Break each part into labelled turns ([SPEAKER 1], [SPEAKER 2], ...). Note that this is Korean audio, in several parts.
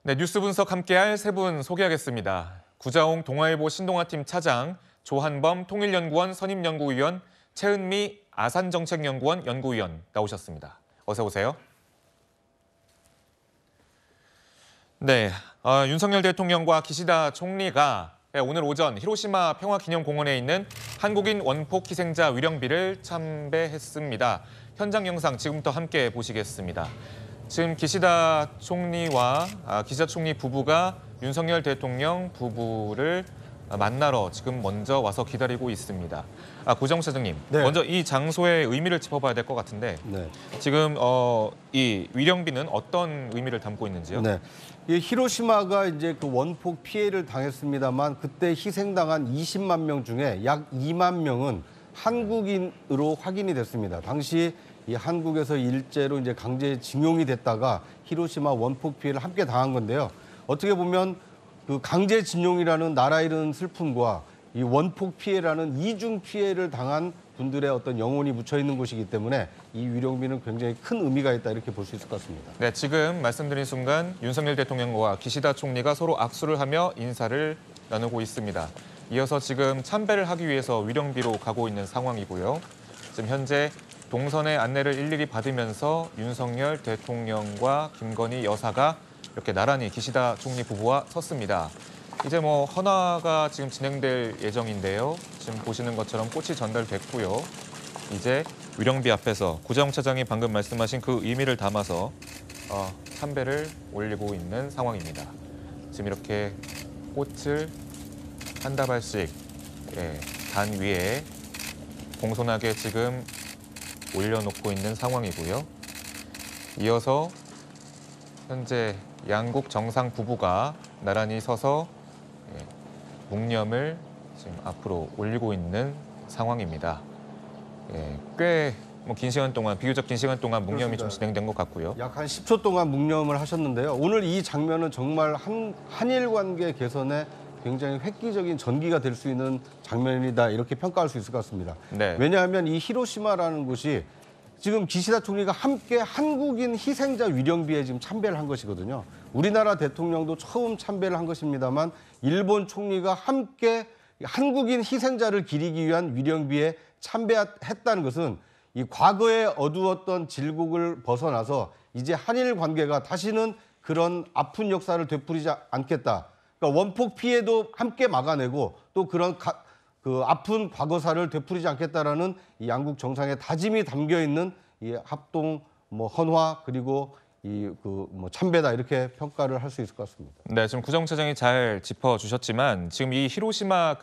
[SPEAKER 1] 네, 뉴스 분석 함께할 세 분 소개하겠습니다. 구자홍 동아일보 신동아팀 차장, 조한범 통일연구원 선임연구위원, 최은미 아산정책연구원 연구위원 나오셨습니다. 어서 오세요. 네, 윤석열 대통령과 기시다 총리가 오늘 오전 히로시마 평화기념공원에 있는 한국인 원폭 희생자 위령비를 참배했습니다. 현장 영상 지금부터 함께 보시겠습니다. 지금 기시다 총리와 기시다 총리 부부가 윤석열 대통령 부부를 만나러 지금 먼저 와서 기다리고 있습니다. 구정 차장님,
[SPEAKER 2] 네.
[SPEAKER 1] 먼저 이 장소의 의미를 짚어봐야 될 것 같은데
[SPEAKER 2] 네.
[SPEAKER 1] 지금 이 위령비는 어떤 의미를 담고 있는지요?
[SPEAKER 2] 네. 이 히로시마가 이제 그 원폭 피해를 당했습니다만 그때 희생당한 20만 명 중에 약 2만 명은 한국인으로 확인이 됐습니다. 당시 이 한국에서 일제로 이제 강제징용이 됐다가 히로시마 원폭 피해를 함께 당한 건데요. 어떻게 보면 그 강제징용이라는 나라 잃은 슬픔과 이 원폭 피해라는 이중 피해를 당한 분들의 어떤 영혼이 묻혀 있는 곳이기 때문에 이 위령비는 굉장히 큰 의미가 있다 이렇게 볼 수 있을 것 같습니다.
[SPEAKER 1] 네, 지금 말씀드린 순간 윤석열 대통령과 기시다 총리가 서로 악수를 하며 인사를 나누고 있습니다. 이어서 지금 참배를 하기 위해서 위령비로 가고 있는 상황이고요. 지금 현재 동선의 안내를 일일이 받으면서 윤석열 대통령과 김건희 여사가 이렇게 나란히 기시다 총리 부부와 섰습니다. 이제 헌화가 지금 진행될 예정인데요. 지금 보시는 것처럼 꽃이 전달됐고요. 이제 위령비 앞에서 구자홍 차장이 방금 말씀하신 그 의미를 담아서 참배를 올리고 있는 상황입니다. 지금 이렇게 꽃을 한 다발씩 단 위에 공손하게 지금 올려놓고 있는 상황이고요. 이어서 현재 양국 정상 부부가 나란히 서서 묵념을 지금 앞으로 올리고 있는 상황입니다. 꽤 긴 시간 동안, 비교적 긴 시간 동안 묵념이 좀 진행된 것 같고요.
[SPEAKER 2] 약 한 10초 동안 묵념을 하셨는데요. 오늘 이 장면은 정말 한일 관계 개선에 굉장히 획기적인 전기가 될 수 있는 장면이다 이렇게 평가할 수 있을 것 같습니다.
[SPEAKER 1] 네.
[SPEAKER 2] 왜냐하면 이 히로시마라는 곳이 지금 기시다 총리가 함께 한국인 희생자 위령비에 지금 참배를 한 것이거든요. 우리나라 대통령도 처음 참배를 한 것입니다만 일본 총리가 함께 한국인 희생자를 기리기 위한 위령비에 참배했다는 것은 이 과거에 어두웠던 질곡을 벗어나서 이제 한일 관계가 다시는 그런 아픈 역사를 되풀이지 않겠다. 그러니까 원폭 피해도 함께 막아내고 또 그런 그 아픈 과거사를 되풀이지 않겠다라는 이 양국 정상의 다짐이 담겨 있는 이 합동 헌화 그리고 이 참배다 이렇게 평가를 할 수 있을 것 같습니다.
[SPEAKER 1] 네, 지금 구정 차장이 잘 짚어주셨지만 지금 이 히로시마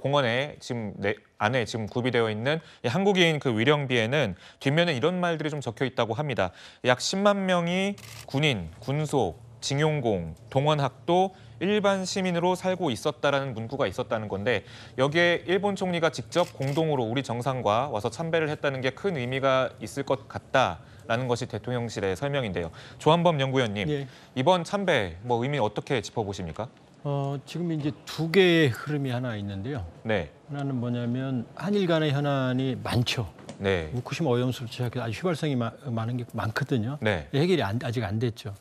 [SPEAKER 1] 공원에 지금 안에 지금 구비되어 있는 이 한국인 위령비에는 뒷면에 이런 말들이 좀 적혀 있다고 합니다. 약 10만 명이 군인, 군속, 징용공, 동원학도, 일반 시민으로 살고 있었다라는 문구가 있었다는 건데 여기에 일본 총리가 직접 공동으로 우리 정상과 와서 참배를 했다는 게 큰 의미가 있을 것 같다라는 것이 대통령실의 설명인데요. 조한범 연구위원님,
[SPEAKER 3] 예.
[SPEAKER 1] 이번 참배 의미 어떻게 짚어보십니까?
[SPEAKER 3] 지금 이제 두 개의 흐름이 하나 있는데요.
[SPEAKER 1] 네,
[SPEAKER 3] 하나는 뭐냐면 한일 간의 현안이 많죠.
[SPEAKER 1] 네,
[SPEAKER 3] 후쿠시마 오염수를 시작해서 아주 휘발성이 많은 게 많거든요.
[SPEAKER 1] 네,
[SPEAKER 3] 해결이 아직 안 됐죠.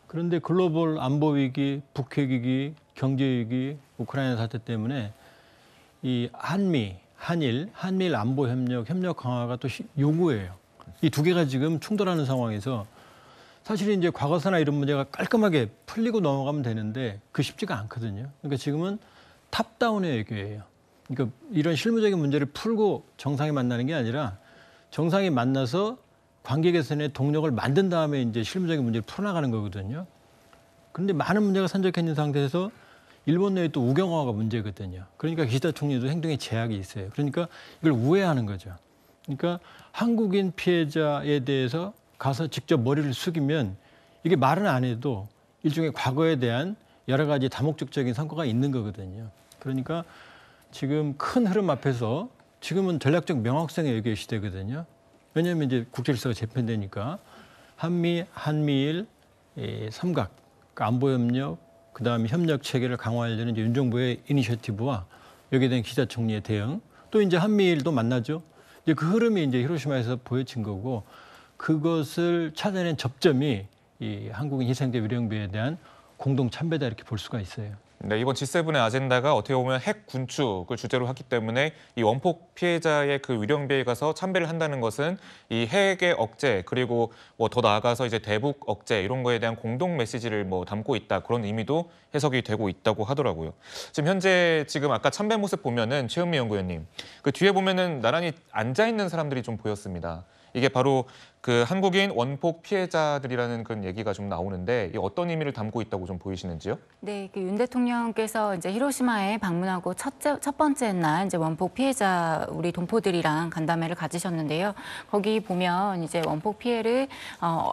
[SPEAKER 3] 그런데 글로벌 안보 위기, 북핵 위기, 경제 위기, 우크라이나 사태 때문에 이 한일 안보 협력 강화가 또 요구예요. 이 두 개가 지금 충돌하는 상황에서 사실 이제 과거사나 이런 문제가 깔끔하게 풀리고 넘어가면 되는데 그 쉽지가 않거든요. 그러니까 지금은 탑다운의 외교예요. 그러니까 이런 실무적인 문제를 풀고 정상이 만나는 게 아니라 정상이 만나서 관계 개선의 동력을 만든 다음에 이제 실무적인 문제를 풀어나가는 거거든요. 그런데 많은 문제가 산적해 있는 상태에서 일본 내에 또 우경화가 문제거든요. 그러니까 기시다 총리도 행동에 제약이 있어요. 그러니까 이걸 우회하는 거죠. 그러니까 한국인 피해자에 대해서 가서 직접 머리를 숙이면 이게 말은 안 해도 일종의 과거에 대한 여러 가지 다목적적인 성과가 있는 거거든요. 그러니까 지금 큰 흐름 앞에서 지금은 전략적 명확성의 외교의 시대거든요. 왜냐하면 이제 국제질서가 재편되니까 한미일 삼각, 그러니까 안보협력, 그다음에 협력 체계를 강화하려는 이제 윤 정부의 이니셔티브와 여기에 대한 기시다 총리의 대응, 또 이제 한미일도 만나죠. 이제 그 흐름이 이제 히로시마에서 보여진 거고 그것을 찾아낸 접점이 이 한국인 희생자 위령비에 대한 공동 참배다 이렇게 볼 수가 있어요.
[SPEAKER 1] 네, 이번 G7의 아젠다가 어떻게 보면 핵 군축을 주제로 하기 때문에 이 원폭 피해자의 그 위령비에 가서 참배를 한다는 것은 이 핵의 억제 그리고 뭐 더 나아가서 이제 대북 억제 이런 거에 대한 공동 메시지를 뭐 담고 있다 그런 의미도 해석이 되고 있다고 하더라고요. 지금 아까 참배 모습 보면은 최은미 연구위원님 그 뒤에 보면은 나란히 앉아 있는 사람들이 좀 보였습니다. 이게 바로 그 한국인 원폭 피해자들이라는 그런 얘기가 좀 나오는데 이 어떤 의미를 담고 있다고 좀 보이시는지요?
[SPEAKER 4] 네, 그 윤 대통령께서 이제 히로시마에 방문하고 첫 번째 날 이제 원폭 피해자 우리 동포들이랑 간담회를 가지셨는데요. 거기 보면 이제 원폭 피해를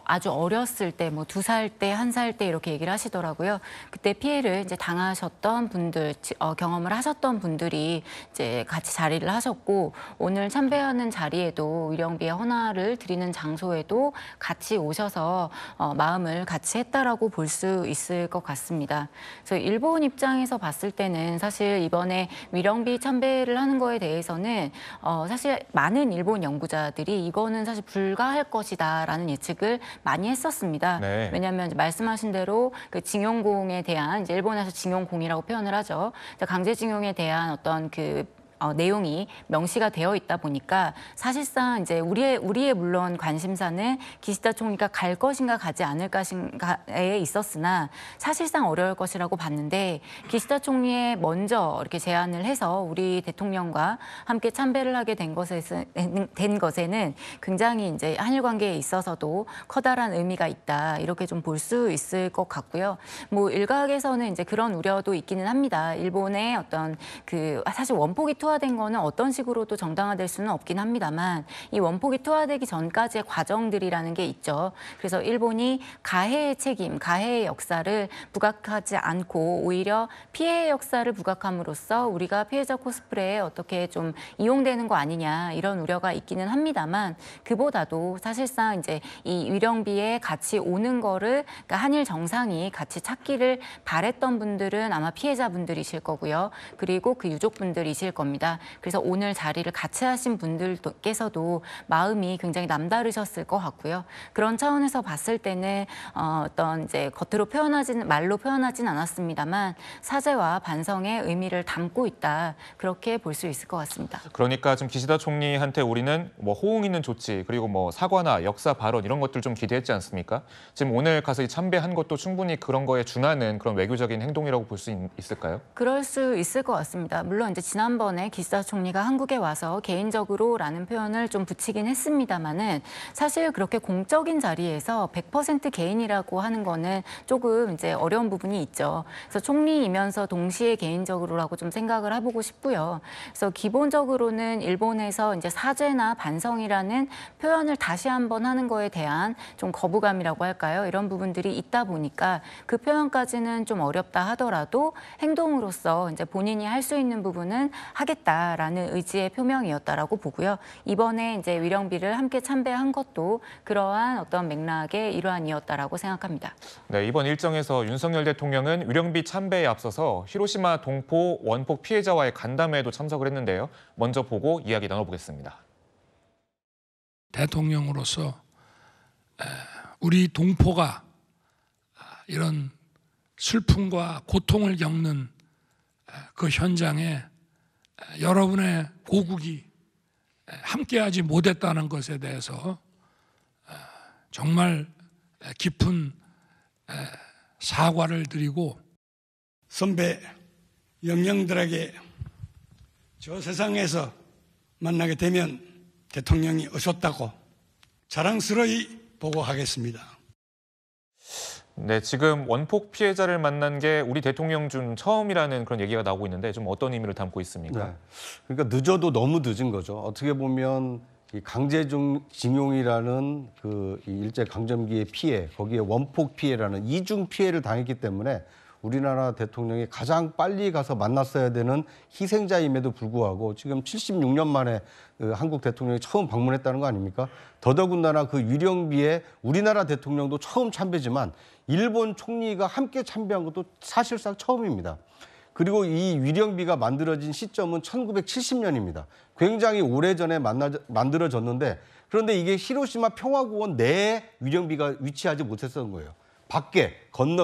[SPEAKER 4] 아주 어렸을 때 뭐 2살 때, 1살 때 이렇게 얘기를 하시더라고요. 그때 피해를 이제 당하셨던 분들, 경험을 하셨던 분들이 이제 같이 자리를 하셨고 오늘 참배하는 자리에도 위령비의 헌화를 드리는 장소에도 같이 오셔서 마음을 같이 했다라고 볼 수 있을 것 같습니다. 그래서 일본 입장에서 봤을 때는 사실 이번에 위령비 참배를 하는 거에 대해서는 사실 많은 일본 연구자들이 이거는 사실 불가할 것이다라는 예측을 많이 했었습니다.
[SPEAKER 1] 네.
[SPEAKER 4] 왜냐하면 말씀하신 대로 그 징용공에 대한 이제 일본에서 징용공이라고 표현을 하죠. 강제징용에 대한 어떤 그 내용이 명시가 되어 있다 보니까 사실상 이제 우리의 물론 관심사는 기시다 총리가 갈 것인가 가지 않을 것인가에 있었으나 사실상 어려울 것이라고 봤는데 기시다 총리에 먼저 이렇게 제안을 해서 우리 대통령과 함께 참배를 하게 된 것에는 굉장히 이제 한일 관계에 있어서도 커다란 의미가 있다 이렇게 좀 볼 수 있을 것 같고요. 뭐 일각에서는 이제 그런 우려도 있기는 합니다. 일본의 어떤 그 사실 원폭이 투하된 거는 어떤 식으로도 정당화될 수는 없긴 합니다만 이 원폭이 투하되기 전까지의 과정들이라는 게 있죠. 그래서 일본이 가해의 책임, 가해의 역사를 부각하지 않고 오히려 피해의 역사를 부각함으로써 우리가 피해자 코스프레에 어떻게 좀 이용되는 거 아니냐 이런 우려가 있기는 합니다만 그보다도 사실상 이제 이 위령비에 같이 오는 거를 그러니까 한일 정상이 같이 찾기를 바랬던 분들은 아마 피해자분들이실 거고요. 그리고 그 유족분들이실 겁니다. 그래서 오늘 자리를 같이 하신 분들께서도 마음이 굉장히 남다르셨을 것 같고요. 그런 차원에서 봤을 때는 어떤 이제 말로 표현하진 않았습니다만 사죄와 반성의 의미를 담고 있다. 그렇게 볼 수 있을 것 같습니다.
[SPEAKER 1] 그러니까 지금 기시다 총리한테 우리는 뭐 호응 있는 조치 그리고 뭐 사과나 역사 발언 이런 것들 좀 기대했지 않습니까? 지금 오늘 가서 참배한 것도 충분히 그런 거에 준하는 그런 외교적인 행동이라고 볼 수 있을까요?
[SPEAKER 4] 그럴 수 있을 것 같습니다. 물론 이제 지난번에 기시다 총리가 한국에 와서 개인적으로라는 표현을 좀 붙이긴 했습니다만은 사실 그렇게 공적인 자리에서 100% 개인이라고 하는 거는 조금 이제 어려운 부분이 있죠. 그래서 총리이면서 동시에 개인적으로라고 좀 생각을 해보고 싶고요. 그래서 기본적으로는 일본에서 이제 사죄나 반성이라는 표현을 다시 한번 하는 거에 대한 좀 거부감이라고 할까요? 이런 부분들이 있다 보니까 그 표현까지는 좀 어렵다 하더라도 행동으로서 이제 본인이 할 수 있는 부분은 하겠다라는 의지의 표명이었다라고 보고요. 이번에 이제 위령비를 함께 참배한 것도 그러한 어떤 맥락의 일환이었다라고 생각합니다.
[SPEAKER 1] 네, 이번 일정에서 윤석열 대통령은 위령비 참배에 앞서서 히로시마 동포 원폭 피해자와의 간담회에도 참석을 했는데요. 먼저 보고 이야기 나눠보겠습니다.
[SPEAKER 5] 대통령으로서 우리 동포가 이런 슬픔과 고통을 겪는 그 현장에 여러분의 고국이 함께하지 못했다는 것에 대해서 정말 깊은 사과를 드리고
[SPEAKER 6] 선배 영령들에게 저 세상에서 만나게 되면 대통령이 오셨다고 자랑스러이 보고하겠습니다.
[SPEAKER 1] 네, 지금 원폭 피해자를 만난 게 우리 대통령 중 처음이라는 그런 얘기가 나오고 있는데 좀 어떤 의미를 담고 있습니까?
[SPEAKER 2] 네. 그러니까 늦어도 너무 늦은 거죠. 어떻게 보면 이 강제징용이라는 그 일제 강점기의 피해, 거기에 원폭 피해라는 이중 피해를 당했기 때문에 우리나라 대통령이 가장 빨리 가서 만났어야 되는 희생자임에도 불구하고 지금 76년 만에 한국 대통령이 처음 방문했다는 거 아닙니까? 더더군다나 그 위령비에 우리나라 대통령도 처음 참배지만 일본 총리가 함께 참배한 것도 사실상 처음입니다. 그리고 이 위령비가 만들어진 시점은 1970년입니다. 굉장히 오래전에 만들어졌는데 그런데 이게 히로시마 평화공원 내에 위령비가 위치하지 못했던 거예요. 밖에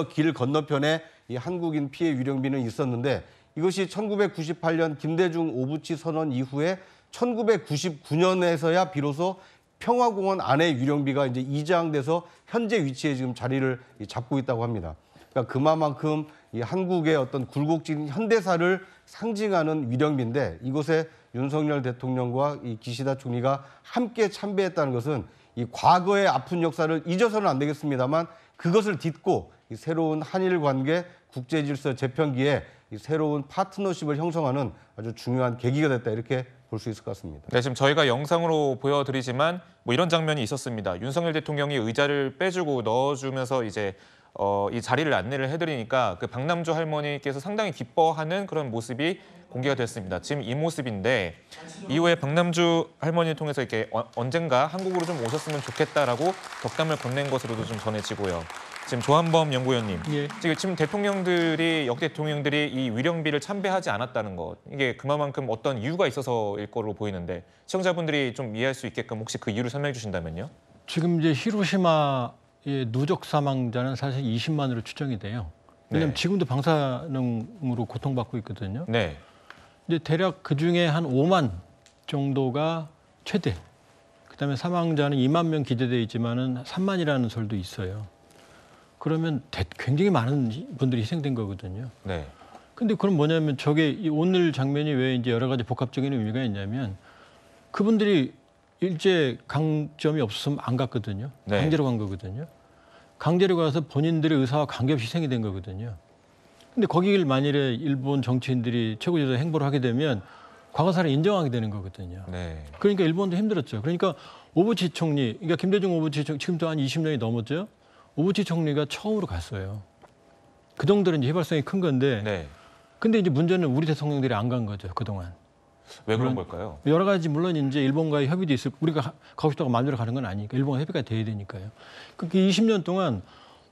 [SPEAKER 2] 길 건너편에 이 한국인 피해 위령비는 있었는데 이것이 1998년 김대중 오부치 선언 이후에 1999년에서야 비로소 평화공원 안에 위령비가 이제 이장돼서 현재 위치에 지금 자리를 잡고 있다고 합니다. 그러니까 그만큼 이 한국의 어떤 굴곡진 현대사를 상징하는 위령비인데 이곳에 윤석열 대통령과 이 기시다 총리가 함께 참배했다는 것은 이 과거의 아픈 역사를 잊어서는 안 되겠습니다만 그것을 딛고 이 새로운 한일 관계 국제 질서 재편기에 이 새로운 파트너십을 형성하는 아주 중요한 계기가 됐다 이렇게 볼 수 있을 것 같습니다.
[SPEAKER 1] 네, 지금 저희가 영상으로 보여드리지만 뭐 이런 장면이 있었습니다. 윤석열 대통령이 의자를 빼주고 넣어주면서 이제 이 자리를 안내를 해드리니까 그 박남주 할머니께서 상당히 기뻐하는 그런 모습이 공개가 됐습니다. 지금 이 모습인데 이후에 박남주 할머니를 통해서 이렇게 언젠가 한국으로 좀 오셨으면 좋겠다라고 덕담을 건넨 것으로도 좀 전해지고요. 지금 조한범 연구위원님,
[SPEAKER 3] 예.
[SPEAKER 1] 지금 역대 대통령들이 이 위령비를 참배하지 않았다는 것, 이게 그만큼 어떤 이유가 있어서일 거로 보이는데 시청자분들이 좀 이해할 수 있게끔 혹시 그 이유를 설명해 주신다면요?
[SPEAKER 3] 지금 이제 히로시마의 누적 사망자는 사실 20만으로 추정이 돼요. 왜냐하면
[SPEAKER 1] 네.
[SPEAKER 3] 지금도 방사능으로 고통받고 있거든요.
[SPEAKER 1] 네,
[SPEAKER 3] 이제 대략 그 중에 한 5만 정도가 최대. 그다음에 사망자는 2만 명 기재돼 있지만은 3만이라는 설도 있어요. 그러면 굉장히 많은 분들이 희생된 거거든요.
[SPEAKER 1] 네,
[SPEAKER 3] 근데 그럼 뭐냐면 저게 오늘 장면이 왜 이제 여러 가지 복합적인 의미가 있냐면 그분들이 일제 강점이 없었으면 안 갔거든요.
[SPEAKER 1] 네.
[SPEAKER 3] 강제로 간 거거든요. 강제로 가서 본인들의 의사와 관계없이 희생이 된 거거든요. 근데 거기를 만일에 일본 정치인들이 최고지도 행보를 하게 되면 과거사를 인정하게 되는 거거든요.
[SPEAKER 1] 네,
[SPEAKER 3] 그러니까 일본도 힘들었죠. 그러니까 오부치 총리, 그러니까 김대중 오부치 총리, 지금도 한 20년이 넘었죠. 오부치 총리가 처음으로 갔어요. 그 정도로 이제 휘발성이 큰 건데,
[SPEAKER 1] 네.
[SPEAKER 3] 근데 이제 문제는 우리 대통령들이 안 간 거죠, 그동안.
[SPEAKER 1] 왜 그런 걸까요?
[SPEAKER 3] 여러 가지 물론 이제 일본과의 협의도 있을, 우리가 가고 싶다고 마음대로 가는 건 아니니까 일본과 협의가 돼야 되니까요. 그 20년 동안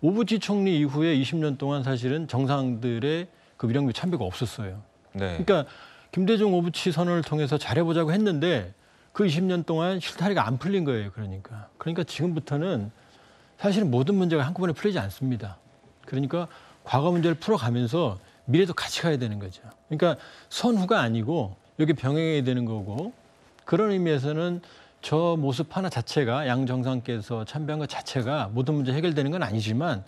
[SPEAKER 3] 오부치 총리 이후에 20년 동안 사실은 정상들의 그 위령비 참배가 없었어요.
[SPEAKER 1] 네,
[SPEAKER 3] 그러니까 김대중 오부치 선언을 통해서 잘해보자고 했는데 그 20년 동안 실타래가 안 풀린 거예요. 그러니까 지금부터는 사실은 모든 문제가 한꺼번에 풀리지 않습니다. 그러니까 과거 문제를 풀어가면서 미래도 같이 가야 되는 거죠. 그러니까 선후가 아니고 여기 병행해야 되는 거고 그런 의미에서는 저 모습 하나 자체가 양 정상께서 참배한 것 자체가 모든 문제 해결되는 건 아니지만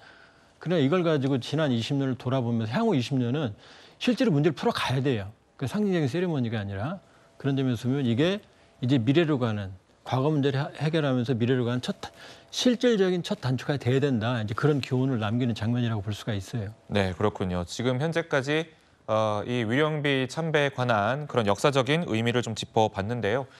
[SPEAKER 3] 그러나 이걸 가지고 지난 20년을 돌아보면서 향후 20년은 실제로 문제를 풀어가야 돼요. 그 상징적인 세리머니가 아니라 그런 점에서 보면 이게 이제 미래로 가는 과거 문제를 해결하면서 미래로 가는 실질적인 첫 단추가 돼야 된다. 이제 그런 교훈을 남기는 장면이라고 볼 수가 있어요.
[SPEAKER 1] 네, 그렇군요. 지금 현재까지 이 위령비 참배에 관한 그런 역사적인 의미를 좀 짚어봤는데요.